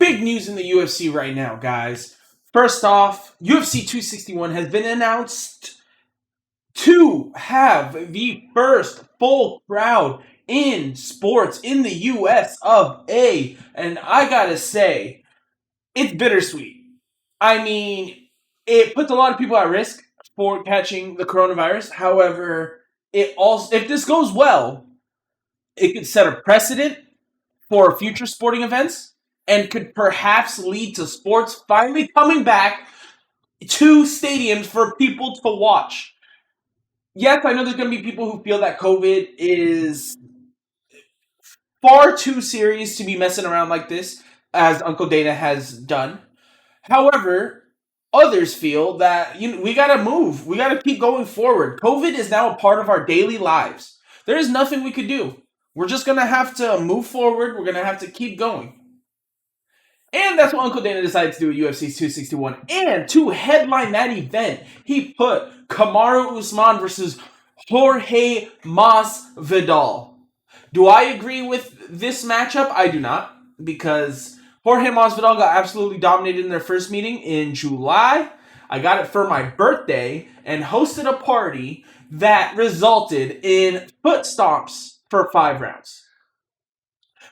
big news in the UFC right now, guys. First off, UFC 261 has been announced to have the first full crowd in sports in the US of A. And I gotta say, it's bittersweet. I mean, it puts a lot of people at risk for catching the coronavirus. However, it also, if this goes well, it could set a precedent for future sporting events and could perhaps lead to sports finally coming back to stadiums for people to watch. Yes, I know there's going to be people who feel that COVID is far too serious to be messing around like this, as Uncle Dana has done. However, others feel that we gotta move. We gotta keep going forward. COVID is now a part of our daily lives. There is nothing we could do. We're just gonna have to move forward. We're gonna have to keep going. And that's what Uncle Dana decided to do at UFC 261. And to headline that event, he put Kamaru Usman versus Jorge Masvidal. Do I agree with this matchup? I do not, because Jorge Masvidal got absolutely dominated in their first meeting in July. I got it for my birthday and hosted a party that resulted in foot stomps for 5 rounds.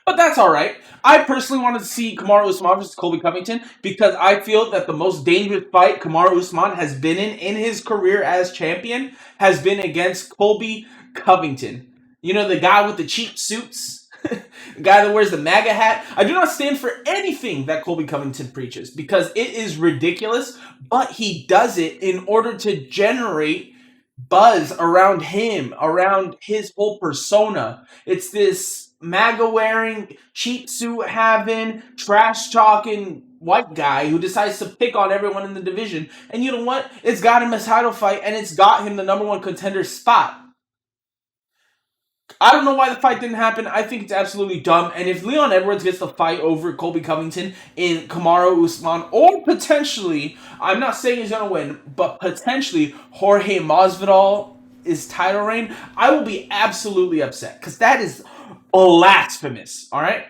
But that's all right. I personally wanted to see Kamaru Usman versus Colby Covington because I feel that the most dangerous fight Kamaru Usman has been in his career as champion has been against Colby Covington. You know, the guy with the cheap suits, the guy that wears the MAGA hat. I do not stand for anything that Colby Covington preaches because it is ridiculous, but he does it in order to generate buzz around him, around his whole persona. It's this MAGA wearing, cheap suit having, trash talking white guy who decides to pick on everyone in the division. And you know what? It's got him a title fight and it's got him the number 1 contender spot. I don't know why the fight didn't happen. I think it's absolutely dumb. And if Leon Edwards gets the fight over Colby Covington in Kamaru Usman, or potentially, I'm not saying he's going to win, but potentially Jorge Masvidal is title reign, I will be absolutely upset because that is blasphemous, all right?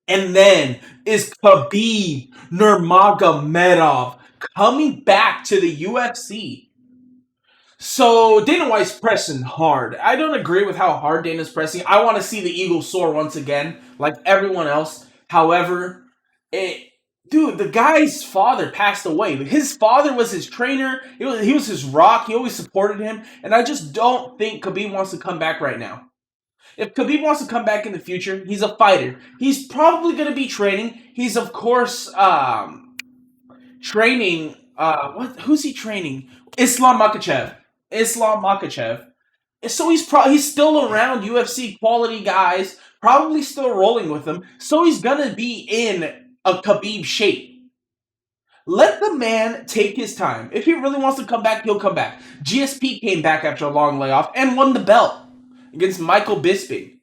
And then is Khabib Nurmagomedov coming back to the UFC. So Dana White's pressing hard. I don't agree with how hard Dana's pressing. I want to see the Eagle soar once again, like everyone else. However, the guy's father passed away. His father was his trainer. He was his rock. He always supported him. And I just don't think Khabib wants to come back right now. If Khabib wants to come back in the future, he's a fighter. He's probably going to be training. He's, of course, training. Who's he training? Islam Makhachev. So he's still around UFC quality guys, probably still rolling with them. So he's gonna be in a Khabib shape. Let the man take his time. If he really wants to come back, he'll come back. GSP came back after a long layoff and won the belt against Michael Bisping.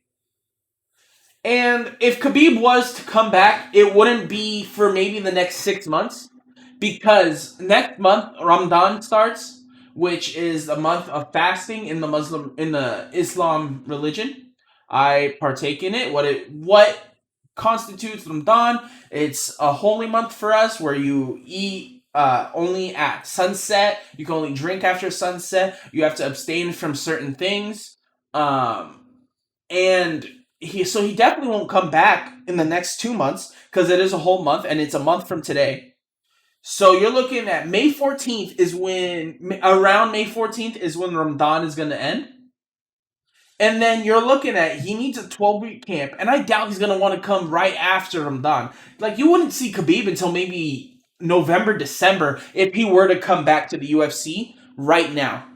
And if Khabib was to come back, it wouldn't be for maybe the next 6 months, because next month Ramadan starts, which is a month of fasting in the Islam religion. I partake in it. What constitutes Ramadan? It's a holy month for us where you eat only at sunset. You can only drink after sunset. You have to abstain from certain things. And he definitely won't come back in the next 2 months because it is a whole month and it's a month from today. So you're looking at May 14th around May 14th is when Ramadan is going to end. And then you're looking at, he needs a 12-week camp, and I doubt he's going to want to come right after Ramadan. Like, you wouldn't see Khabib until maybe November, December if he were to come back to the UFC right now.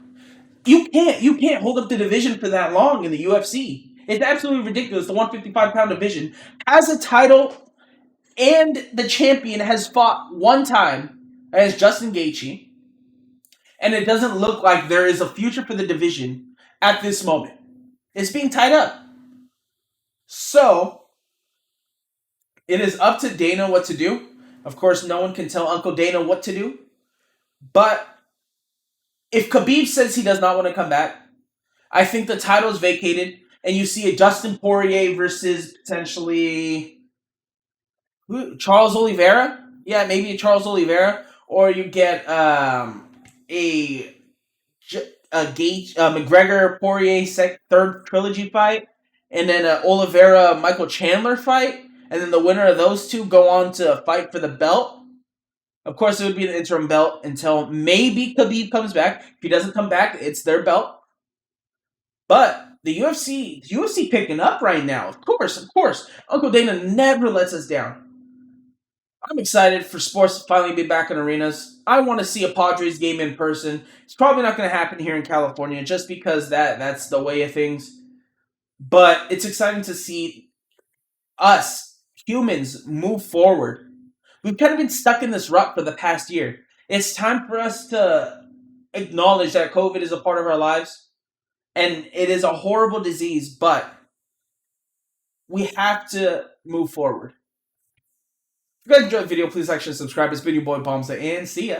You can't hold up the division for that long in the UFC. It's absolutely ridiculous. The 155-pound division has a title, and the champion has fought one time as Justin Gaethje, and it doesn't look like there is a future for the division at this moment. It's being tied up. So, it is up to Dana what to do. Of course, no one can tell Uncle Dana what to do. But if Khabib says he does not want to come back, I think the title is vacated, and you see a Dustin Poirier versus potentially... Charles Oliveira. Yeah, maybe Charles Oliveira, or you get a Gage McGregor Poirier third trilogy fight, and then Oliveira Michael Chandler fight, and then the winner of those two go on to fight for the belt. Of course, it would be an interim belt until maybe Khabib comes back. If he doesn't come back, it's their belt. But the UFC picking up right now. Of course. Uncle Dana never lets us down. I'm excited for sports to finally be back in arenas. I want to see a Padres game in person. It's probably not going to happen here in California just because that's the way of things. But it's exciting to see us humans move forward. We've kind of been stuck in this rut for the past year. It's time for us to acknowledge that COVID is a part of our lives and it is a horrible disease, but we have to move forward. If you guys enjoyed the video, please like, share, subscribe. It's been your boy Bombsa, and see ya.